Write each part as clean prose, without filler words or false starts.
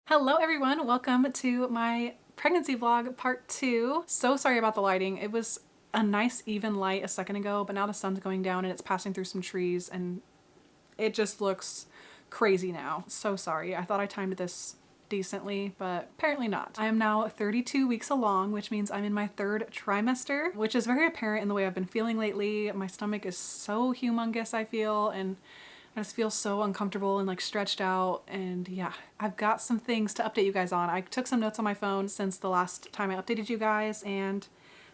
Hello everyone, welcome to my pregnancy vlog part 2. So sorry about the lighting. It was a nice even light a second ago, but now the sun's going down and it's passing through some trees and it just looks crazy now. So sorry. I thought I timed this decently, but apparently not. I am now 32 weeks along, which means I'm in my third trimester, which is very apparent in the way I've been feeling lately. My stomach is so humongous, I feel, and I just feel so uncomfortable and like stretched out, and yeah, I've got some things to update you guys on. I took some notes on my phone since the last time I updated you guys, and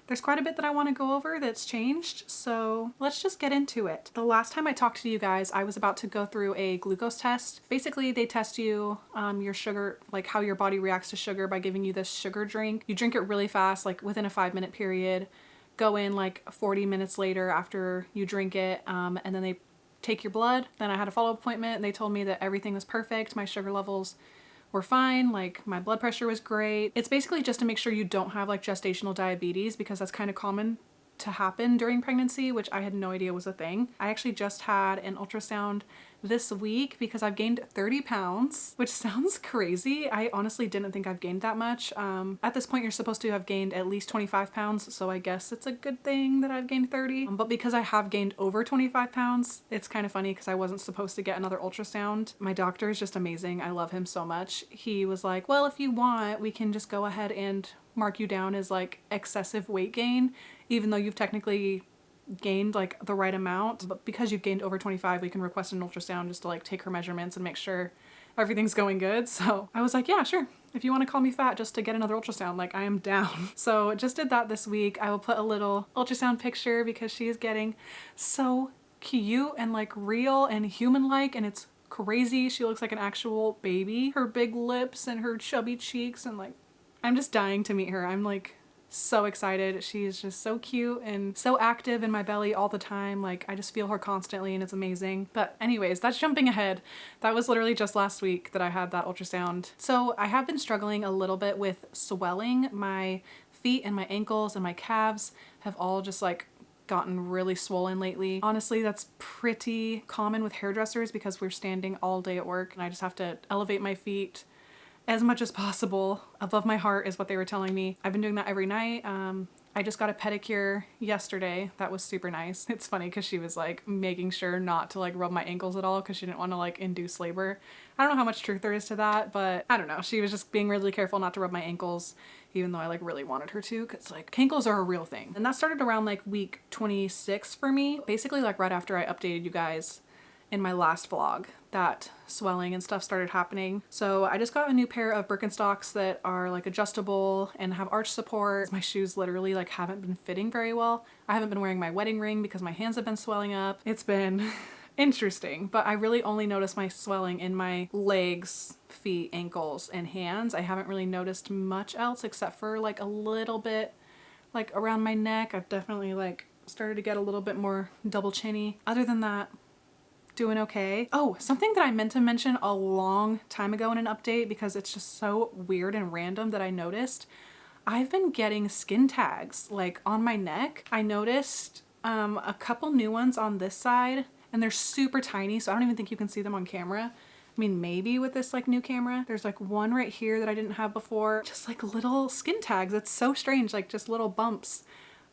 there's quite a bit that I want to go over that's changed, so let's just get into it. The last time I talked to you guys, I was about to go through a glucose test. Basically, they test you, your sugar, like how your body reacts to sugar by giving you this sugar drink. You drink it really fast, like within a 5-minute period, go in like 40 minutes later after you drink it, and then they take your blood. Then I had a follow-up appointment and they told me that everything was perfect. My sugar levels were fine, like my blood pressure was great. It's basically just to make sure you don't have like gestational diabetes, because that's kind of common to happen during pregnancy, which I had no idea was a thing. I actually just had an ultrasound this week because I've gained 30 pounds, which sounds crazy. I honestly didn't think I've gained that much. At this point, you're supposed to have gained at least 25 pounds, so I guess it's a good thing that I've gained 30. But because I have gained over 25 pounds, it's kind of funny because I wasn't supposed to get another ultrasound. My doctor is just amazing. I love him so much. He was like, well, if you want, we can just go ahead and mark you down as like excessive weight gain, even though you've technically gained like the right amount, but because you've gained over 25, we can request an ultrasound just to like take her measurements and make sure everything's going good. So I was like, yeah, sure. If you want to call me fat just to get another ultrasound, like I am down. So just did that this week. I will put a little ultrasound picture because she is getting so cute and like real and human-like, and it's crazy. She looks like an actual baby. Her big lips and her chubby cheeks, and like I'm just dying to meet her. I'm like so excited. She's just so cute and so active in my belly all the time. Like I just feel her constantly and it's amazing. But anyways, that's jumping ahead. That was literally just last week that I had that ultrasound. So I have been struggling a little bit with swelling. My feet and my ankles and my calves have all just like gotten really swollen lately. Honestly, that's pretty common with hairdressers because we're standing all day at work and I just have to elevate my feet as much as possible above my heart is what they were telling me. I've been doing that every night. I just got a pedicure yesterday. That was super nice. It's funny because she was like making sure not to like rub my ankles at all because she didn't want to like induce labor. I don't know how much truth there is to that, but I don't know. She was just being really careful not to rub my ankles, even though I like really wanted her to, because like ankles are a real thing. And that started around like week 26 for me. Basically like right after I updated you guys in my last vlog, that swelling and stuff started happening. So I just got a new pair of Birkenstocks that are like adjustable and have arch support. My shoes literally like haven't been fitting very well. I haven't been wearing my wedding ring because my hands have been swelling up. It's been interesting, but I really only noticed my swelling in my legs, feet, ankles, and hands. I haven't really noticed much else except for like a little bit like around my neck. I've definitely like started to get a little bit more double chinny. Other than that, doing okay. Oh, something that I meant to mention a long time ago in an update because it's just so weird and random that I noticed. I've been getting skin tags like on my neck. I noticed a couple new ones on this side and they're super tiny, so I don't even think you can see them on camera. I mean, maybe with this like new camera. There's like one right here that I didn't have before. Just like little skin tags. It's so strange, like just little bumps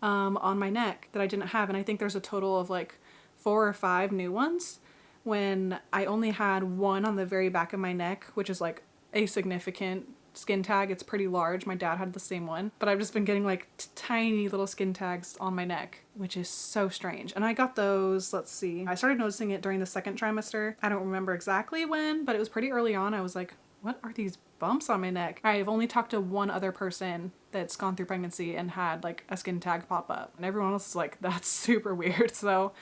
on my neck that I didn't have. And I think there's a total of like 4 or 5 new ones, when I only had one on the very back of my neck, which is like a significant skin tag. It's pretty large. My dad had the same one, but I've just been getting like tiny little skin tags on my neck, which is so strange. And I got those, let's see, I started noticing it during the second trimester. I don't remember exactly when, but it was pretty early on. I was like, what are these bumps on my neck? I've only talked to one other person that's gone through pregnancy and had like a skin tag pop up, and everyone else is like, that's super weird. So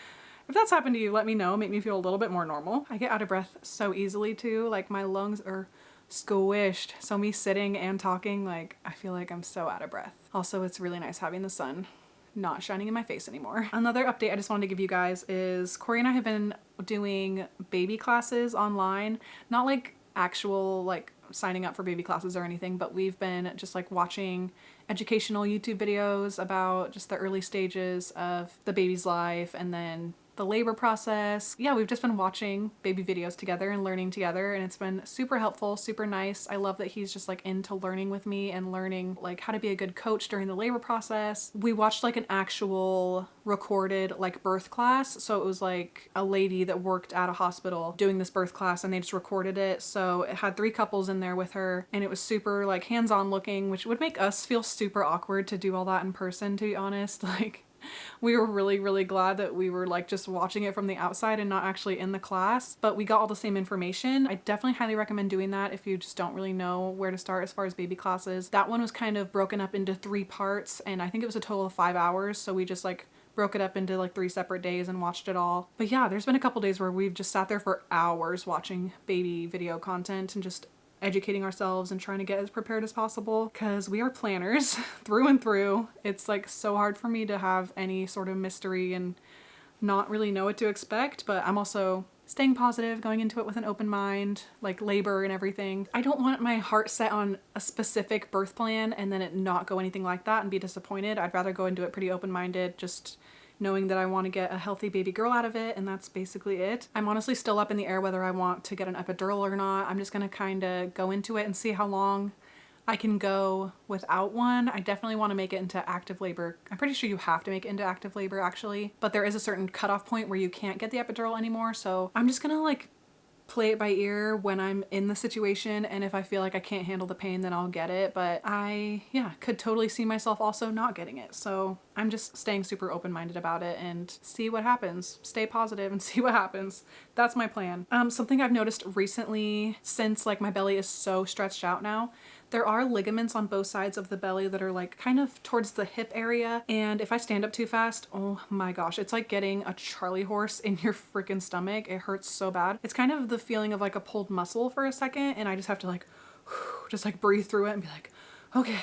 if that's happened to you, let me know. Make me feel a little bit more normal. I get out of breath so easily too. Like my lungs are squished. So me sitting and talking, like I feel like I'm so out of breath. Also, it's really nice having the sun not shining in my face anymore. Another update I just wanted to give you guys is Corey and I have been doing baby classes online. Not like actual like signing up for baby classes or anything, but we've been just like watching educational YouTube videos about just the early stages of the baby's life and then the labor process. Yeah, we've just been watching baby videos together and learning together, and it's been super helpful, super nice. I love that he's just like into learning with me and learning like how to be a good coach during the labor process. We watched like an actual recorded like birth class. So it was like a lady that worked at a hospital doing this birth class, and they just recorded it. So it had 3 couples in there with her, and it was super like hands-on looking, which would make us feel super awkward to do all that in person, to be honest. Like, we were really glad that we were like just watching it from the outside and not actually in the class, but we got all the same information. I definitely highly recommend doing that if you just don't really know where to start as far as baby classes. That one was kind of broken up into 3 parts, and I think it was a total of 5 hours, so we just like broke it up into like 3 separate days and watched it all. But yeah, there's been a couple days where we've just sat there for hours watching baby video content and just educating ourselves and trying to get as prepared as possible, because we are planners through and through. It's like so hard for me to have any sort of mystery and not really know what to expect, but I'm also staying positive, going into it with an open mind, like labor and everything. I don't want my heart set on a specific birth plan and then it not go anything like that and be disappointed. I'd rather go into it pretty open-minded, just knowing that I want to get a healthy baby girl out of it, and that's basically it. I'm honestly still up in the air whether I want to get an epidural or not. I'm just gonna kind of go into it and see how long I can go without one. I definitely want to make it into active labor. I'm pretty sure you have to make it into active labor actually, but there is a certain cutoff point where you can't get the epidural anymore. So I'm just gonna like play it by ear when I'm in the situation, and if I feel like I can't handle the pain, then I'll get it. But I, yeah, could totally see myself also not getting it. So I'm just staying super open-minded about it and see what happens. Stay positive and see what happens. That's my plan. Something I've noticed recently, since like my belly is so stretched out now, there are ligaments on both sides of the belly that are like kind of towards the hip area. And if I stand up too fast, oh my gosh, it's like getting a Charlie horse in your freaking stomach. It hurts so bad. It's kind of the feeling of like a pulled muscle for a second, and I just have to like, just like breathe through it and be like, okay,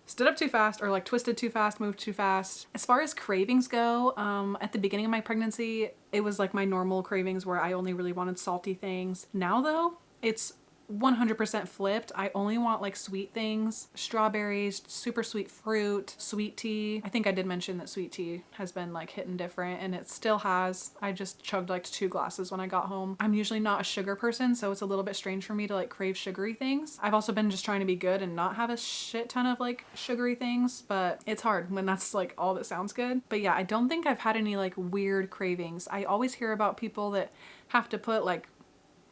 stood up too fast, or like twisted too fast, moved too fast. As far as cravings go, at the beginning of my pregnancy, it was like my normal cravings where I only really wanted salty things. Now though, it's 100% flipped. I only want like sweet things, strawberries, super sweet fruit, sweet tea. I think I did mention that sweet tea has been like hitting different, and it still has. I just chugged like 2 glasses when I got home. I'm usually not a sugar person, so it's a little bit strange for me to like crave sugary things. I've also been just trying to be good and not have a shit ton of like sugary things, but it's hard when that's like all that sounds good. But yeah, I don't think I've had any like weird cravings. I always hear about people that have to put like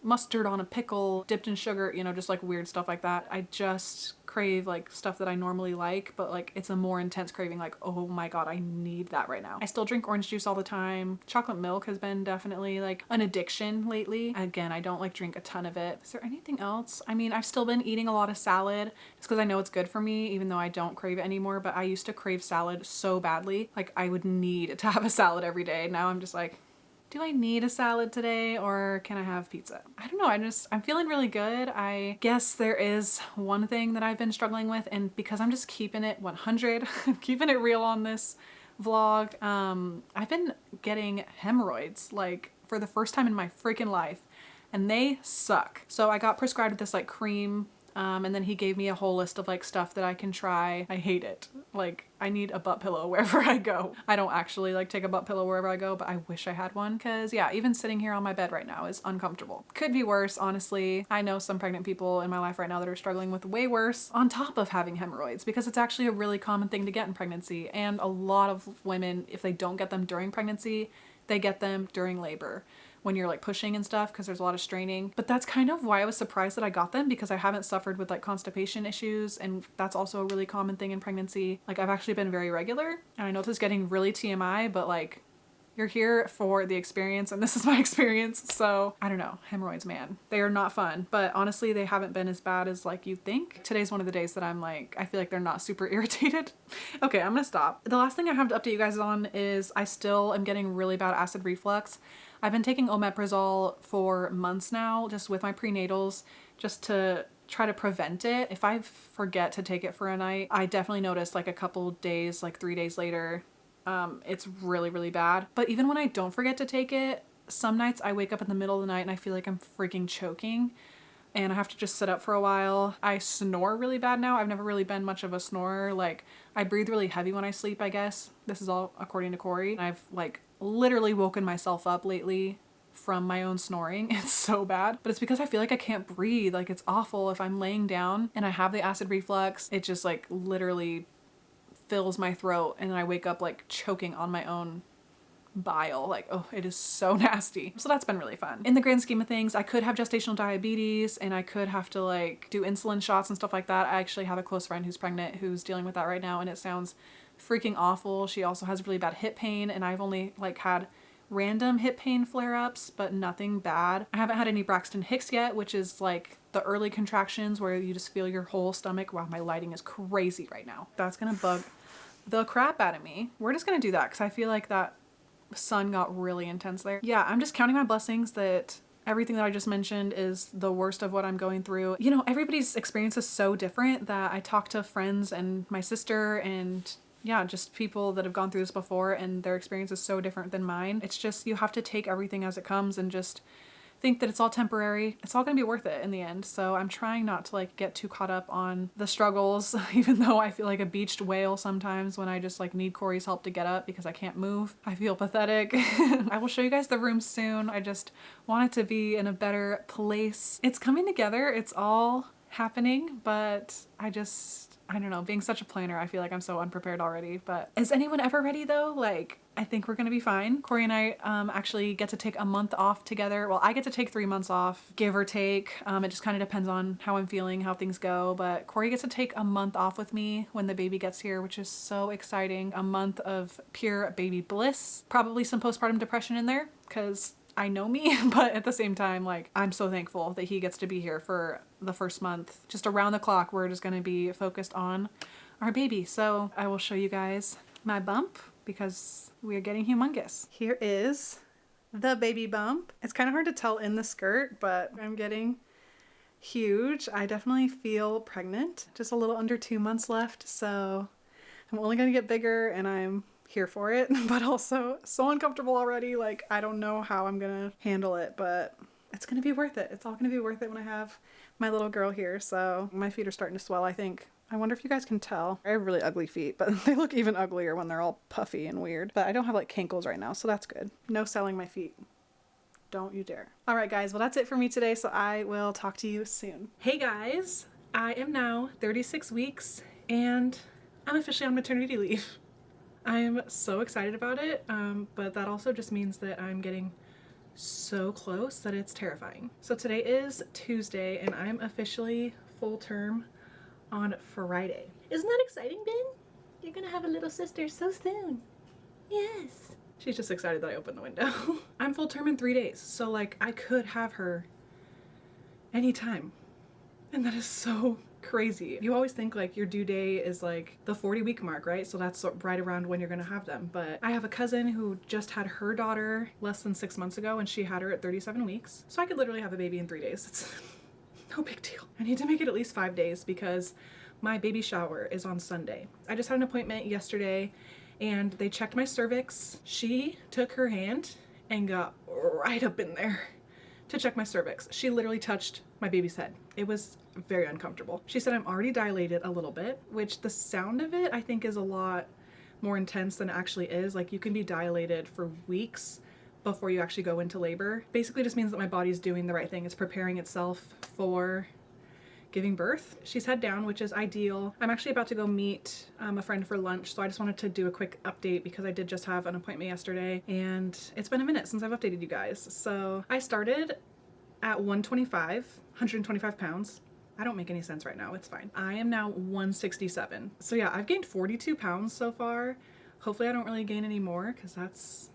mustard on a pickle dipped in sugar, you know, just like weird stuff like that. I just crave like stuff that I normally like, but like it's a more intense craving, like, oh my god, I need that right now. I still drink orange juice all the time. Chocolate milk has been definitely like an addiction lately. Again, I don't like drink a ton of it. Is there anything else? I mean, I've still been eating a lot of salad just because I know it's good for me, even though I don't crave it anymore, but I used to crave salad so badly. Like I would need to have a salad every day. Now I'm just like, do I need a salad today, or can I have pizza? I don't know. I'm feeling really good. I guess there is one thing that I've been struggling with, and because I'm just keeping it 100, keeping it real on this vlog, I've been getting hemorrhoids like for the first time in my freaking life, and they suck. So I got prescribed this like cream, and then he gave me a whole list of like stuff that I can try. I hate it. Like I need a butt pillow wherever I go. I don't actually like take a butt pillow wherever I go, but I wish I had one, because yeah, even sitting here on my bed right now is uncomfortable. Could be worse, honestly. I know some pregnant people in my life right now that are struggling with way worse on top of having hemorrhoids, because it's actually a really common thing to get in pregnancy, and a lot of women, if they don't get them during pregnancy, they get them during labor, when you're like pushing and stuff, because there's a lot of straining. But that's kind of why I was surprised that I got them, because I haven't suffered with like constipation issues, and that's also a really common thing in pregnancy. Like I've actually been very regular, and I know this is getting really TMI, but like you're here for the experience, and this is my experience. So I don't know, hemorrhoids, man, they are not fun, but honestly they haven't been as bad as like you'd think. Today's one of the days that I'm like, I feel like they're not super irritated. Okay, I'm gonna stop. The last thing I have to update you guys on is I still am getting really bad acid reflux. I've been taking omeprazole for months now, just with my prenatals, just to try to prevent it. If I forget to take it for a night, I definitely notice like a couple days, like 3 days later, it's really bad. But even when I don't forget to take it, some nights I wake up in the middle of the night and I feel like I'm freaking choking, and I have to just sit up for a while. I snore really bad now. I've never really been much of a snorer. Like I breathe really heavy when I sleep, I guess. This is all according to Corey. I've like literally woken myself up lately from my own snoring. It's so bad, but it's because I feel like I can't breathe. Like, it's awful. If I'm laying down and I have the acid reflux, it just like literally fills my throat and then I wake up like choking on my own bile. Like, oh, it is so nasty. So that's been really fun. In the grand scheme of things, I could have gestational diabetes and I could have to like do insulin shots and stuff like that. I actually have a close friend who's pregnant who's dealing with that right now, and it sounds freaking awful. She also has really bad hip pain, and I've only like had random hip pain flare-ups, but nothing bad. I haven't had any Braxton Hicks yet, which is like the early contractions where you just feel your whole stomach. Wow, my lighting is crazy right now. That's gonna bug the crap out of me. We're just gonna do that because I feel like that sun got really intense there. Yeah, I'm just counting my blessings that everything that I just mentioned is the worst of what I'm going through. You know, everybody's experience is so different that I talk to friends and my sister and yeah, just people that have gone through this before, and their experience is so different than mine. It's just, you have to take everything as it comes and just think that it's all temporary. It's all gonna be worth it in the end. So I'm trying not to like get too caught up on the struggles, even though I feel like a beached whale sometimes when I just like need Corey's help to get up because I can't move. I feel pathetic. I will show you guys the room soon. I just want it to be in a better place. It's coming together. It's all happening, but I don't know, being such a planner, I feel like I'm so unprepared already. But is anyone ever ready though? Like, I think we're gonna be fine. Corey and I actually get to take a month off together. Well, I get to take 3 months off, give or take. It just kind of depends on how I'm feeling, how things go. But Corey gets to take a month off with me when the baby gets here, which is so exciting. A month of pure baby bliss. Probably some postpartum depression in there because I know me, but at the same time, like, I'm so thankful that he gets to be here for the first month. Just around the clock, we're just gonna be focused on our baby. So I will show you guys my bump because we are getting humongous. Here is the baby bump. It's kind of hard to tell in the skirt, but I'm getting huge. I definitely feel pregnant. Just a little under 2 months left, so I'm only gonna get bigger and I'm here for it, but also so uncomfortable already. Like, I don't know how I'm gonna handle it, but it's gonna be worth it. It's all gonna be worth it when I have my little girl here. So my feet are starting to swell, I think. I wonder if you guys can tell. I have really ugly feet, but they look even uglier when they're all puffy and weird. But I don't have like cankles right now, so that's good. No selling my feet. Don't you dare. All right, guys. Well, that's it for me today, so I will talk to you soon. Hey, guys. I am now 36 weeks, and I'm officially on maternity leave. I'm so excited about it, but that also just means that I'm getting so close that it's terrifying. So today is Tuesday, and I'm officially full term on Friday. Isn't that exciting, Ben? You're gonna have a little sister so soon. Yes. She's just excited that I opened the window. I'm full term in 3 days, so like I could have her anytime. And that is so crazy. You always think like your due date is like the 40-week mark, right? So that's right around when you're gonna have them. But I have a cousin who just had her daughter less than 6 months ago, and she had her at 37 weeks. So I could literally have a baby in 3 days. It's no big deal. I need to make it at least 5 days because my baby shower is on Sunday. I just had an appointment yesterday and they checked my cervix. She took her hand and got right up in there to check my cervix. She literally touched my baby's head. It was very uncomfortable. She said I'm already dilated a little bit, which the sound of it I think is a lot more intense than it actually is. Like, you can be dilated for weeks before you actually go into labor. Basically just means that my body's doing the right thing. It's preparing itself for giving birth. She's head down, which is ideal. I'm actually about to go meet a friend for lunch, so I just wanted to do a quick update because I did just have an appointment yesterday and it's been a minute since I've updated you guys. So I started at 125 pounds. I don't make any sense right now, it's fine. I am now 167. So yeah, I've gained 42 pounds so far. Hopefully I don't really gain any more because that's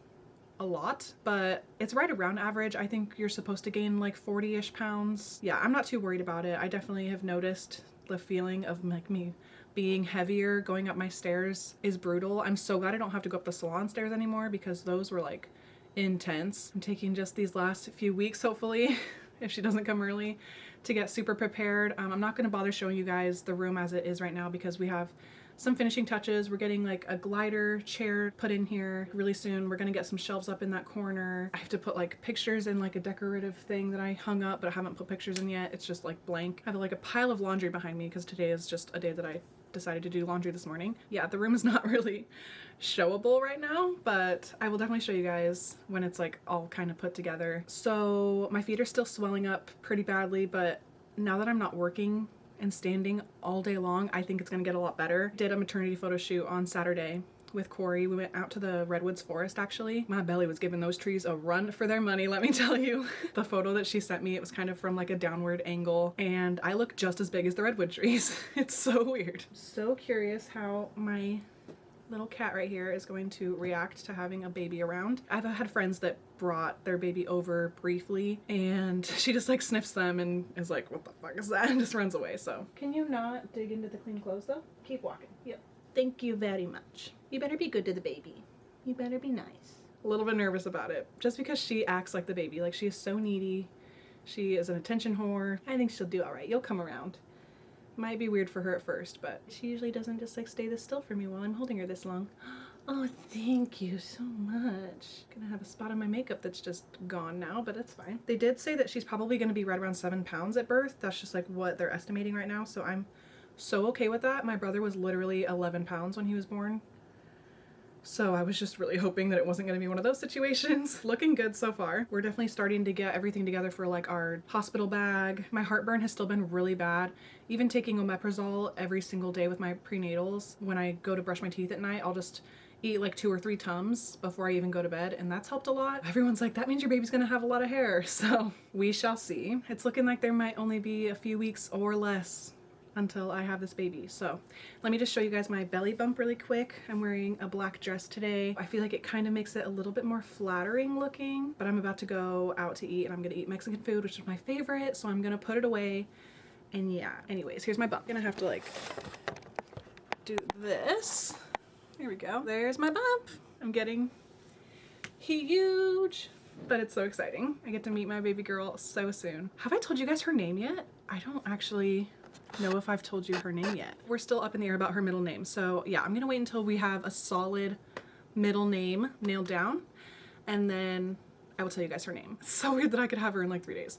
a lot, but it's right around average. I think you're supposed to gain like 40-ish pounds. Yeah, I'm not too worried about it. I definitely have noticed the feeling of like me being heavier going up my stairs is brutal. I'm so glad I don't have to go up the salon stairs anymore because those were like intense. I'm taking just these last few weeks, hopefully, if she doesn't come early, to get super prepared. I'm not gonna bother showing you guys the room as it is right now because we have some finishing touches. We're getting like a glider chair put in here really soon. We're gonna get some shelves up in that corner. I have to put like pictures in like a decorative thing that I hung up, but I haven't put pictures in yet. It's just like blank. I have like a pile of laundry behind me because today is just a day that I decided to do laundry this morning. Yeah, the room is not really showable right now, but I will definitely show you guys when it's like all kind of put together. So my feet are still swelling up pretty badly, but now that I'm not working and standing all day long, I think it's gonna get a lot better. Did a maternity photo shoot on Saturday with Corey. We went out to the Redwoods Forest actually. My belly was giving those trees a run for their money, let me tell you. The photo that she sent me, it was kind of from like a downward angle, and I look just as big as the redwood trees. It's so weird. So curious how my little cat right here is going to react to having a baby around. I've had friends that brought their baby over briefly, and she just like sniffs them and is like, what the fuck is that? And just runs away. So can you not dig into the clean clothes though? Keep walking. Yep. Thank you very much. You better be good to the baby. You better be nice. A little bit nervous about it, just because she acts like the baby. Like, she is so needy. She is an attention whore. I think she'll do all right. You'll come around. Might be weird for her at first, but she usually doesn't just like stay this still for me while I'm holding her this long. Oh, thank you so much. Gonna have a spot on my makeup that's just gone now, but it's fine. They did say that she's probably gonna be right around 7 pounds at birth. That's just like what they're estimating right now, so I'm so okay with that. My brother was literally 11 pounds when he was born. So I was just really hoping that it wasn't going to be one of those situations. Looking good so far. We're definitely starting to get everything together for like our hospital bag. My heartburn has still been really bad. Even taking omeprazole every single day with my prenatals. When I go to brush my teeth at night, I'll just eat like 2 or 3 Tums before I even go to bed, and that's helped a lot. Everyone's like, that means your baby's gonna have a lot of hair. So we shall see. It's looking like there might only be a few weeks or less until I have this baby. So let me just show you guys my belly bump really quick. I'm wearing a black dress today. I feel like it kind of makes it a little bit more flattering looking, but I'm about to go out to eat and I'm gonna eat Mexican food, which is my favorite, so I'm gonna put it away. And yeah, anyways, here's my bump. I'm gonna have to like do this. There we go. There's my bump. I'm getting huge, but it's so exciting. I get to meet my baby girl so soon. Have I told you guys her name yet? I don't actually know if I've told you her name yet. We're still up in the air about her middle name. So yeah, I'm gonna wait until we have a solid middle name nailed down, and then I will tell you guys her name. It's so weird that I could have her in like 3 days.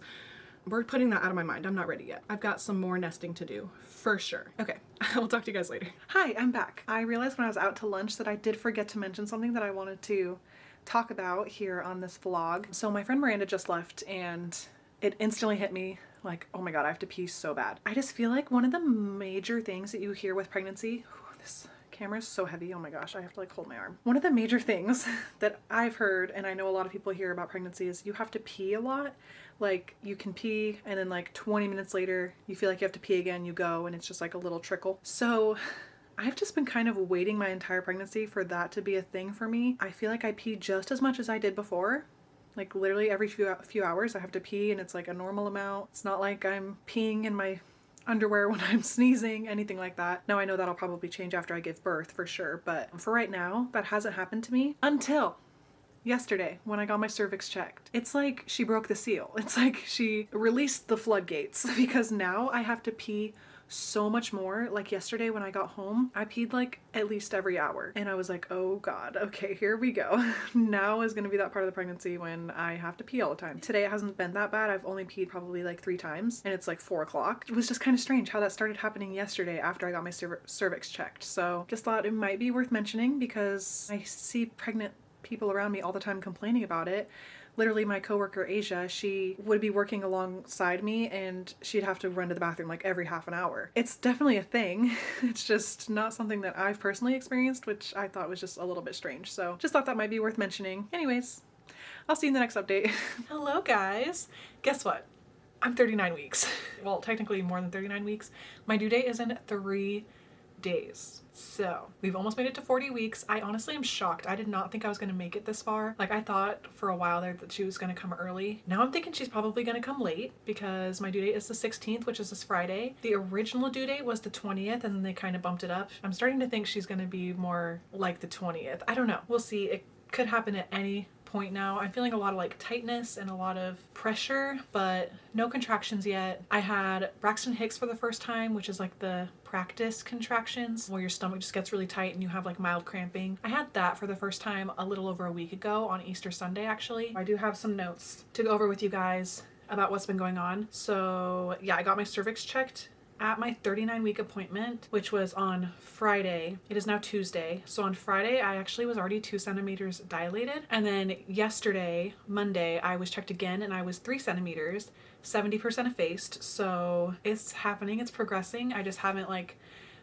We're putting that out of my mind. I'm not ready yet. I've got some more nesting to do for sure. Okay, I will talk to you guys later. Hi, I'm back. I realized when I was out to lunch that I did forget to mention something that I wanted to talk about here on this vlog. So my friend Miranda just left and it instantly hit me like, oh my God, I have to pee so bad. I just feel like one of the major things that you hear with pregnancy, this camera is so heavy, oh my gosh, I have to like hold my arm. One of the major things that I've heard, and I know a lot of people hear about pregnancy, is you have to pee a lot. Like, you can pee and then like 20 minutes later, you feel like you have to pee again, you go, and it's just like a little trickle. So I've just been kind of waiting my entire pregnancy for that to be a thing for me. I feel like I pee just as much as I did before. Like literally every few hours I have to pee, and it's like a normal amount. It's not like I'm peeing in my underwear when I'm sneezing, anything like that. Now I know that'll probably change after I give birth for sure, but for right now, that hasn't happened to me until yesterday when I got my cervix checked. It's like she broke the seal. It's like she released the floodgates because now I have to pee so much more. Like yesterday when I got home, I peed like at least every hour, and I was like, oh God, okay, here we go. Now is gonna be that part of the pregnancy when I have to pee all the time. Today it hasn't been that bad. I've only peed probably like 3 times, and it's like 4 o'clock. It was just kind of strange how that started happening yesterday after I got my cervix checked. So just thought it might be worth mentioning because I see pregnant people around me all the time complaining about it. Literally my coworker Asia, she would be working alongside me and she'd have to run to the bathroom like every half an hour. It's definitely a thing. It's just not something that I've personally experienced, which I thought was just a little bit strange. So just thought that might be worth mentioning. Anyways, I'll see you in the next update. Hello guys. Guess what? I'm 39 weeks. Well, technically more than 39 weeks. My due date is in 3 days. So we've almost made it to 40 weeks. I honestly am shocked. I did not think I was going to make it this far. Like, I thought for a while there that she was going to come early. Now I'm thinking she's probably going to come late because my due date is the 16th, which is this Friday. The original due date was the 20th and then they kind of bumped it up. I'm starting to think she's going to be more like the 20th. I don't know. We'll see. It could happen at any point now. I'm feeling a lot of like tightness and a lot of pressure, but no contractions yet. I had Braxton Hicks for the first time, which is like the practice contractions where your stomach just gets really tight and you have like mild cramping. I had that for the first time a little over a week ago on Easter Sunday actually. I do have some notes to go over with you guys about what's been going on. So yeah, I got my cervix checked at my 39-week appointment, which was on Friday. It is now Tuesday. So on Friday, I actually was already 2 centimeters dilated. And then yesterday, Monday, I was checked again and I was 3 centimeters, 70% effaced. So it's happening, it's progressing. I just haven't like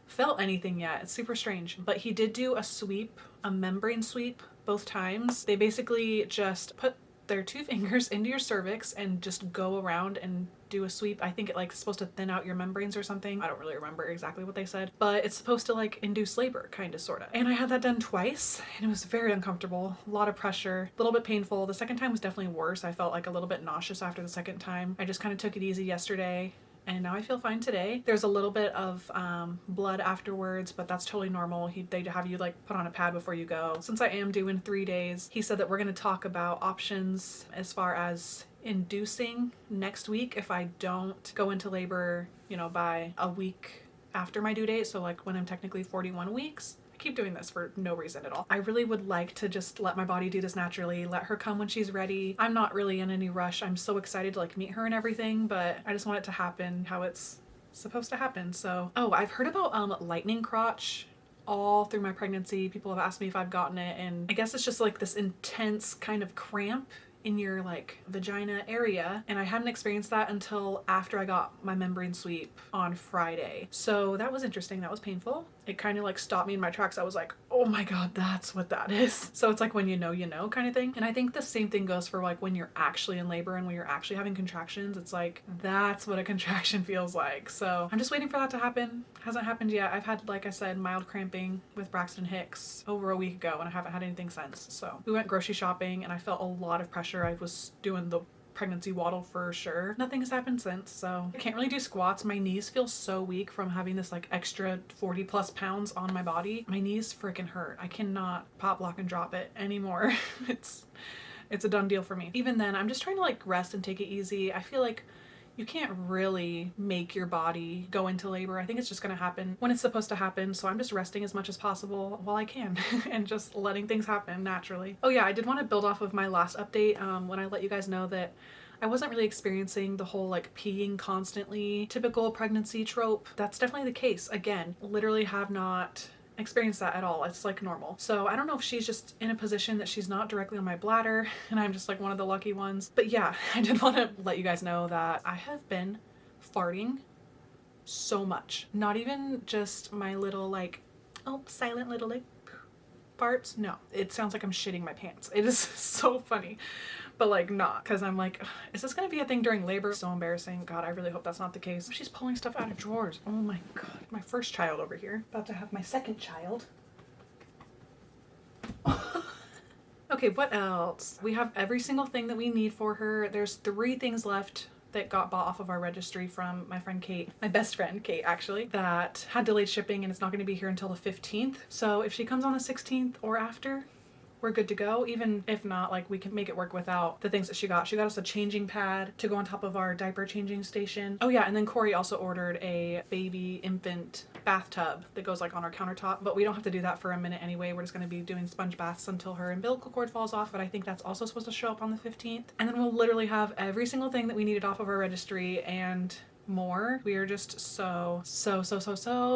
felt anything yet. It's super strange. But he did do a sweep, a membrane sweep both times. They basically just put their 2 fingers into your cervix and just go around and do a sweep. I think it like is supposed to thin out your membranes or something. I don't really remember exactly what they said, but it's supposed to like induce labor, kind of, sort of. And I had that done twice and it was very uncomfortable, a lot of pressure, a little bit painful. The second time was definitely worse. I felt like a little bit nauseous after the second time. I just kind of took it easy yesterday. And now I feel fine today. There's a little bit of blood afterwards, but that's totally normal. They have you like put on a pad before you go. Since I am due in 3 days, he said that we're gonna talk about options as far as inducing next week if I don't go into labor, you know, by a week after my due date. So like when I'm technically 41 weeks. Keep doing this for no reason at all. I really would like to just let my body do this naturally, let her come when she's ready. I'm not really in any rush. I'm so excited to like meet her and everything, but I just want it to happen how it's supposed to happen. So, oh, I've heard about lightning crotch all through my pregnancy. People have asked me if I've gotten it, and I guess it's just like this intense kind of cramp in your like vagina area, and I hadn't experienced that until after I got my membrane sweep on Friday. So that was interesting. That was painful. It kind of like stopped me in my tracks. I was like, oh my god, that's what that is. So it's like when you know kind of thing. And I think the same thing goes for like when you're actually in labor and when you're actually having contractions. It's like that's what a contraction feels like. So I'm just waiting for that to happen. Hasn't happened yet. I've had, like I said, mild cramping with Braxton Hicks over a week ago and I haven't had anything since. So we went grocery shopping and I felt a lot of pressure. I was doing the pregnancy waddle for sure. Nothing has happened since, so I can't really do squats. My knees feel so weak from having this like extra 40 plus pounds on my body. My knees freaking hurt. I cannot pop, lock, and drop it anymore. It's a done deal for me. Even then, I'm just trying to like rest and take it easy. I feel like you can't really make your body go into labor. I think it's just gonna happen when it's supposed to happen. So I'm just resting as much as possible while I can and just letting things happen naturally. Oh yeah, I did want to build off of my last update when I let you guys know that I wasn't really experiencing the whole like peeing constantly, typical pregnancy trope. That's definitely the case. Again, literally have not experienced that at all. It's like normal. So I don't know if she's just in a position that she's not directly on my bladder and I'm just like one of the lucky ones. But yeah, I did want to let you guys know that I have been farting so much. Not even just my little like, oh, silent little like farts. No, it sounds like I'm shitting my pants. It is so funny. But like not, because I'm like, is this gonna be a thing during labor? So embarrassing. God, I really hope that's not the case. She's pulling stuff out of drawers. Oh my god. My first child over here. About to have my second child. Okay, what else? We have every single thing that we need for her. There's 3 things left that got bought off of our registry from my friend Kate, my best friend Kate actually, that had delayed shipping and it's not going to be here until the 15th. So if she comes on the 16th or after, we're good to go. Even if not, like we can make it work without the things that she got. She got us a changing pad to go on top of our diaper changing station. Oh yeah, and then Corey also ordered a baby infant bathtub that goes like on our countertop, but we don't have to do that for a minute anyway. We're just going to be doing sponge baths until her umbilical cord falls off, but I think that's also supposed to show up on the 15th. And then we'll literally have every single thing that we needed off of our registry and more. We are just so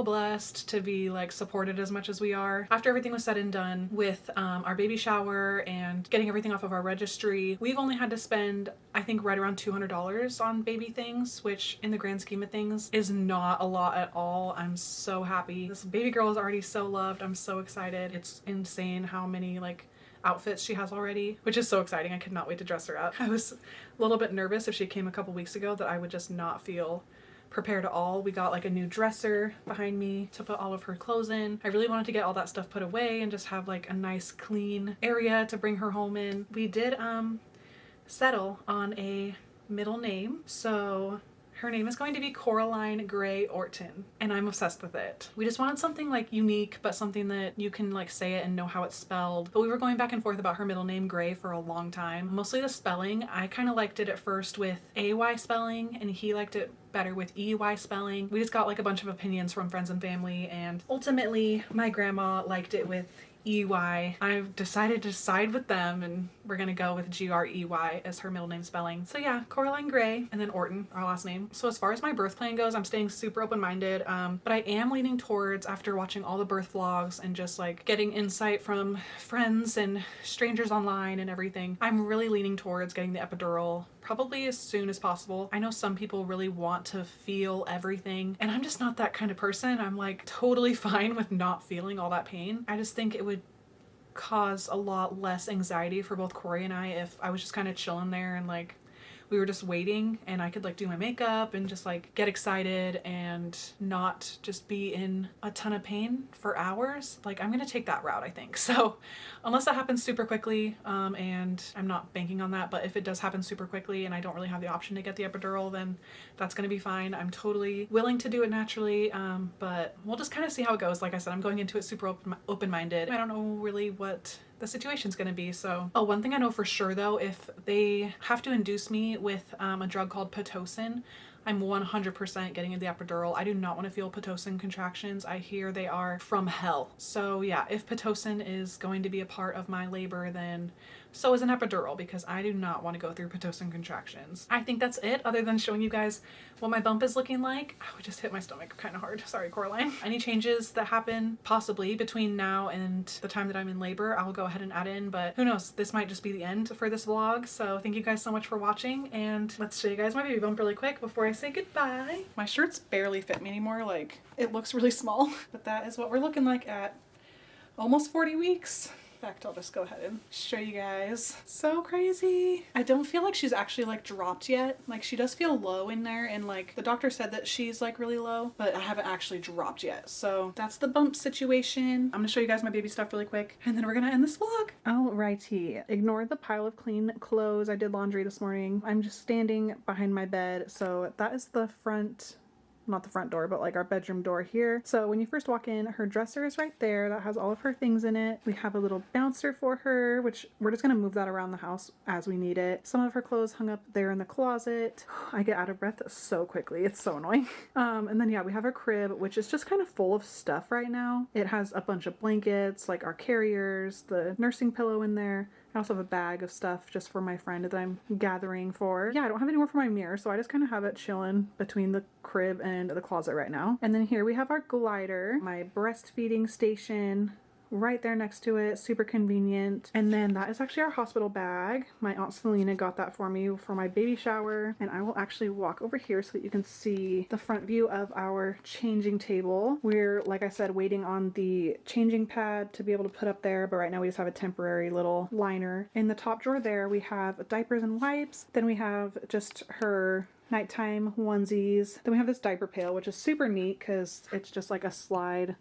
blessed to be like supported as much as we are. After everything was said and done with our baby shower and getting everything off of our registry, we've only had to spend I think right around $200 on baby things, which in the grand scheme of things is not a lot at all. I'm so happy. This baby girl is already so loved. I'm so excited. It's insane how many like outfits she has already, which is so exciting. I could not wait to dress her up. I was a little bit nervous if she came a couple weeks ago that I would just not feel prepared at all. We got like a new dresser behind me to put all of her clothes in. I really wanted to get all that stuff put away and just have like a nice clean area to bring her home in. We did settle on a middle name, so her name is going to be Coraline Gray Orton, and I'm obsessed with it. We just wanted something like unique, but something that you can like say it and know how it's spelled. But we were going back and forth about her middle name Gray for a long time. Mostly the spelling. I kind of liked it at first with AY spelling, and he liked it better with EY spelling. We just got like a bunch of opinions from friends and family, and ultimately my grandma liked it with EY. I've decided to side with them, and we're gonna go with Grey as her middle name spelling. So yeah, Coraline Gray, and then Orton, our last name. So as far as my birth plan goes, I'm staying super open-minded, but I am leaning towards, after watching all the birth vlogs and just like getting insight from friends and strangers online and everything, I'm really leaning towards getting the epidural probably as soon as possible. I know some people really want to feel everything, and I'm just not that kind of person. I'm like totally fine with not feeling all that pain. I just think it would cause a lot less anxiety for both Corey and I if I was just kind of chilling there and like we were just waiting and I could like do my makeup and just like get excited and not just be in a ton of pain for hours. Like I'm gonna take that route, I think. So unless that happens super quickly, and I'm not banking on that, but if it does happen super quickly and I don't really have the option to get the epidural, then that's gonna be fine. I'm totally willing to do it naturally, but we'll just kind of see how it goes. Like I said, I'm going into it super open-minded. I don't know really what the situation's gonna be. So, oh, one thing I know for sure though, if they have to induce me with a drug called Pitocin, I'm 100% getting the epidural. I do not want to feel Pitocin contractions. I hear they are from hell. So yeah, if Pitocin is going to be a part of my labor, then so is an epidural, because I do not want to go through Pitocin contractions. I think that's it, other than showing you guys what my bump is looking like. Oh, I just hit my stomach kind of hard. Sorry, Coraline. Any changes that happen possibly between now and the time that I'm in labor, I'll go ahead and add in, but who knows? This might just be the end for this vlog. So thank you guys so much for watching, and let's show you guys my baby bump really quick before I say goodbye. My shirts barely fit me anymore. Like, it looks really small, but that is what we're looking like at almost 40 weeks. In fact, I'll just go ahead and show you guys. So crazy. I don't feel like she's actually like dropped yet. Like, she does feel low in there, and like the doctor said that she's like really low, but I haven't actually dropped yet. So that's the bump situation. I'm gonna show you guys my baby stuff really quick, and then we're gonna end this vlog. Alrighty, ignore the pile of clean clothes. I did laundry this morning. I'm just standing behind my bed. So that is the front, not the front door, but like our bedroom door here. So when you first walk in, her dresser is right there. That has all of her things in it. We have a little bouncer for her, which we're just gonna move that around the house as we need it. Some of her clothes hung up there in the closet. I get out of breath so quickly. It's so annoying. And then yeah, we have our crib, which is just kind of full of stuff right now. It has a bunch of blankets, like our carriers, the nursing pillow in there. I also have a bag of stuff just for my friend that I'm gathering for. Yeah, I don't have anywhere for my mirror, so I just kind of have it chilling between the crib and the closet right now. And then here we have our glider, my breastfeeding station right there next to it, super convenient. And then that is actually our hospital bag. My Aunt Selena got that for me for my baby shower. And I will actually walk over here so that you can see the front view of our changing table. We're, like I said, waiting on the changing pad to be able to put up there, but right now we just have a temporary little liner. In the top drawer there, we have diapers and wipes. Then we have just her nighttime onesies. Then we have this diaper pail, which is super neat because it's just like a slide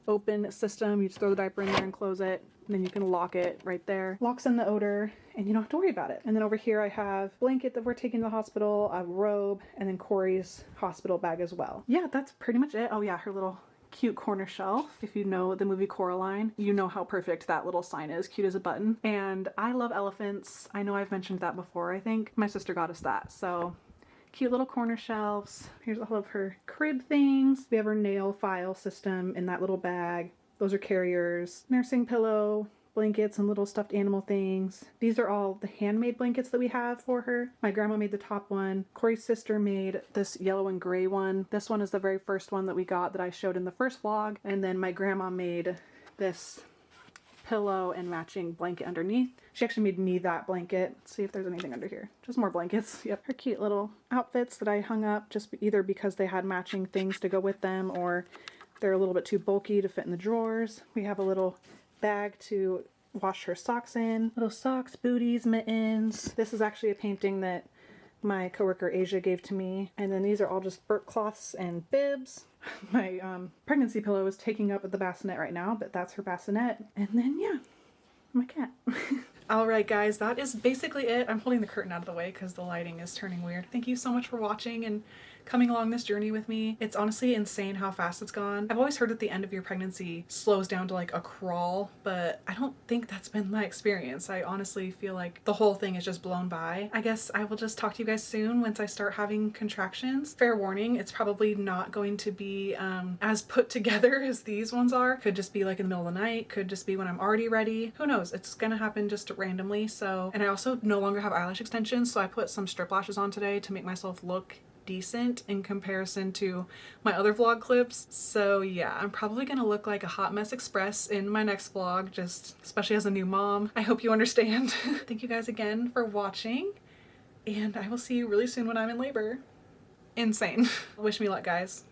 open system. You just throw the diaper in there and close it, and then you can lock it right there. Locks in the odor, and you don't have to worry about it. And then over here I have blanket that we're taking to the hospital, a robe, and then Corey's hospital bag as well. Yeah, that's pretty much it. Oh yeah, her little cute corner shelf. If you know the movie Coraline, you know how perfect that little sign is. Cute as a button. And I love elephants. I know I've mentioned that before. I think my sister got us that. So cute little corner shelves. Here's all of her crib things. We have her nail file system in that little bag. Those are carriers. Nursing pillow, blankets, and little stuffed animal things. These are all the handmade blankets that we have for her. My grandma made the top one. Corey's sister made this yellow and gray one. This one is the very first one that we got that I showed in the first vlog. And then my grandma made this pillow and matching blanket underneath. She actually made me that blanket. Let's see if there's anything under here. Just more blankets. Yep. Her cute little outfits that I hung up just either because they had matching things to go with them or they're a little bit too bulky to fit in the drawers. We have a little bag to wash her socks in. Little socks, booties, mittens. This is actually a painting that my coworker Asia gave to me. And then these are all just burp cloths and bibs. My pregnancy pillow is taking up the bassinet right now, but that's her bassinet. And then yeah, my cat. Alright guys, that is basically it. I'm holding the curtain out of the way because the lighting is turning weird. Thank you so much for watching, and coming along this journey with me. It's honestly insane how fast it's gone. I've always heard that the end of your pregnancy slows down to like a crawl, but I don't think that's been my experience. I honestly feel like the whole thing is just blown by. I guess I will just talk to you guys soon once I start having contractions. Fair warning, it's probably not going to be as put together as these ones are. Could just be like in the middle of the night, could just be when I'm already ready. Who knows? It's gonna happen just randomly. So, and I also no longer have eyelash extensions, so I put some strip lashes on today to make myself look decent in comparison to my other vlog clips. So yeah, I'm probably gonna look like a hot mess express in my next vlog, just especially as a new mom. I hope you understand. Thank you guys again for watching, and I will see you really soon when I'm in labor. Insane. Wish me luck, guys.